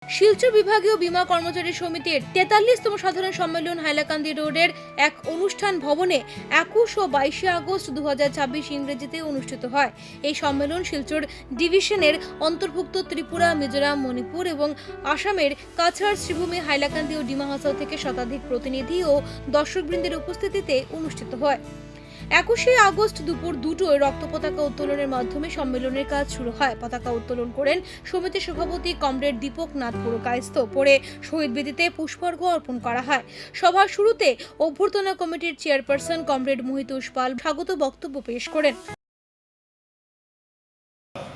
শিলচর বিভাগীয় বীমা কর্মচারী সমিতির 43তম সাধারণ সম্মেলন হাইলাকান্দি রোডের এক অনুষ্ঠান ভবনে 21 ও 22 আগস্ট 2026 ইংরেজিতে অনুষ্ঠিত হয়। এই সম্মেলন শিলচর ডিভিশনের অন্তর্ভুক্ত ত্রিপুরা, মিজোরাম, মণিপুর এবং আসামের কাছাড়, শ্রীভূমি, হাইলাকান্দি ও ডিমা হাসাও থেকে শতাধিক প্রতিনিধি ও দর্শকবৃন্দের উপস্থিতিতে অনুষ্ঠিত হয়। 21 আগস্ট দুপুর 2টায় রক্ত পতাকা উত্তোলনের মাধ্যমে সম্মেলনের কাজ শুরু হয়। পতাকা উত্তোলন করেন সমিতির সভাপতি কমরেড দীপক নাথ পুরকায়স্থ। পরে শহীদ বেদিতে পুষ্পার্ঘ্য অর্পণ করা হয়। সভার শুরুতে অভ্যর্থনা কমিটির চেয়ারপারসন কমরেড মোহিতুষ পাল স্বাগত বক্তব্য পেশ করেন।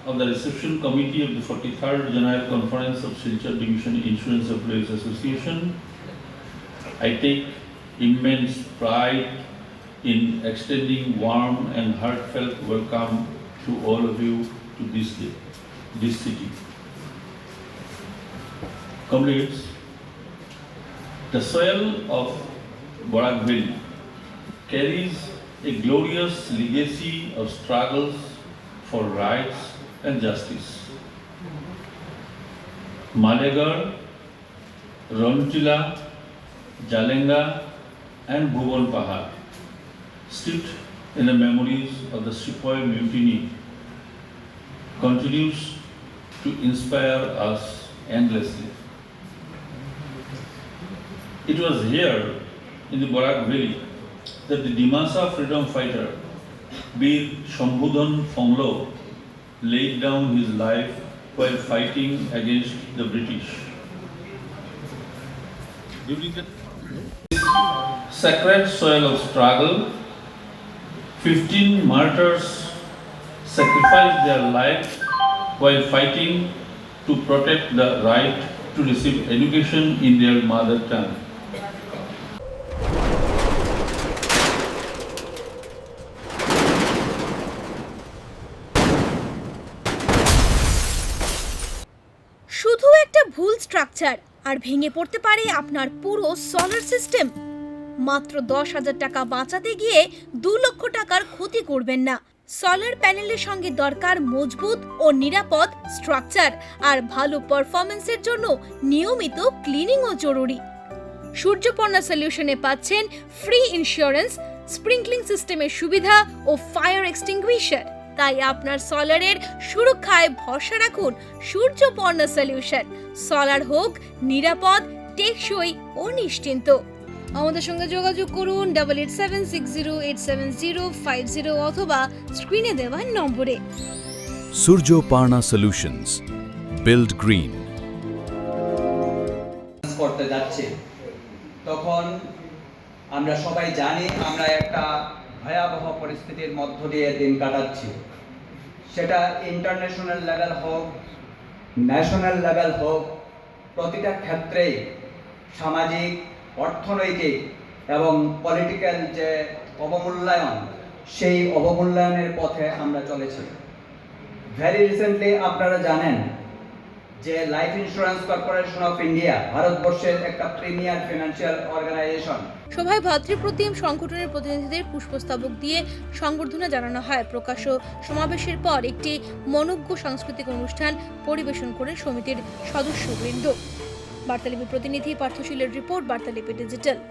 Of the reception committee of the 43rd General Conference of Silchar Division Insurance Employees Association, I take immense pride in extending warm and heartfelt welcome to all of you to this city. Comrades, the soil of Barak Valley carries a glorious legacy of struggles for rights and justice. Malegar, Rontila, Jalenga and Bhuvan Pahar, steeped in the memories of the Sepoy Mutiny, continues to inspire us endlessly. It was here in the Barak Valley that the Dimasa freedom fighter Bir Shambhudan Phonglo laid down his life while fighting against the British. During the sacred soil of struggle, 15 martyrs sacrificed their lives while fighting to protect the right to receive education in their mother tongue. শুধু একটা ভুল structure আর ভেঙে পড়তে পারে আপনার পুরো solar system. মাত্র 10,000 টাকা বাঁচাতে গিয়ে 2 লক্ষ টাকার ক্ষতি করবেন না। সোলার প্যানেলের সঙ্গে দরকার মজবুত ও নিরাপদ স্ট্রাকচার, আর ভালো পারফরম্যান্সের জন্য নিয়মিত ক্লিনিংও জরুরি। সূর্যপর্ণা সলিউশনে পাচ্ছেন ফ্রি ইন্স্যুরেন্স, স্প্রিংকলিং সিস্টেমের সুবিধা ও ফায়ার এক্সটিংগুইশার। তাই আপনার সোলারের সুরক্ষায় ভরসা রাখুন সূর্যপর্ণা সলিউশন। সোলার হোক নিরাপদ, টেকসই ও নিশ্চিন্ত। আমাদের সঙ্গে যোগাযোগ করুন 8876087050 অথবা স্ক্রিনে দেওয়া নম্বরে। সূর্যপর্ণা সলিউশনস, বিল্ড গ্রিন। করতে যাচ্ছে তখন আমরা সবাই জানি আমরা একটা ভয়াবহ পরিস্থিতির মধ্য দিয়ে দিন কাটাচ্ছি। সেটা ইন্টারন্যাশনাল লেভেল হোক, ন্যাশনাল লেভেল হোক, প্রতিটা ক্ষেত্রেই সামাজিক, অর্থনৈতিক এবং পলিটিক্যাল যে অবমূল্যায়ন, সেই অবমূল্যায়নের পথে আমরা চলেছি। ভেরি রিসেন্টলি আপনারা জানেন যে life insurance corporation of India ভারতবর্ষের একটা প্রিমিয়ার ফিনান্সিয়াল অর্গানাইজেশন। সভায় ভাতৃপ্রতিম সংগঠনের প্রতিনিধিদের পুষ্পস্তবক দিয়ে সংবর্ধনা জানানো হয়। প্রকাশ্য সমাবেশের পর একটি মনোজ্ঞ সাংস্কৃতিক অনুষ্ঠান পরিবেশন করেন সমিতির সদস্যবৃন্দ। বার্তালিপি প্রতিনিধি পার্থশীলের রিপোর্ট, বার্তালিপি ডিজিটাল।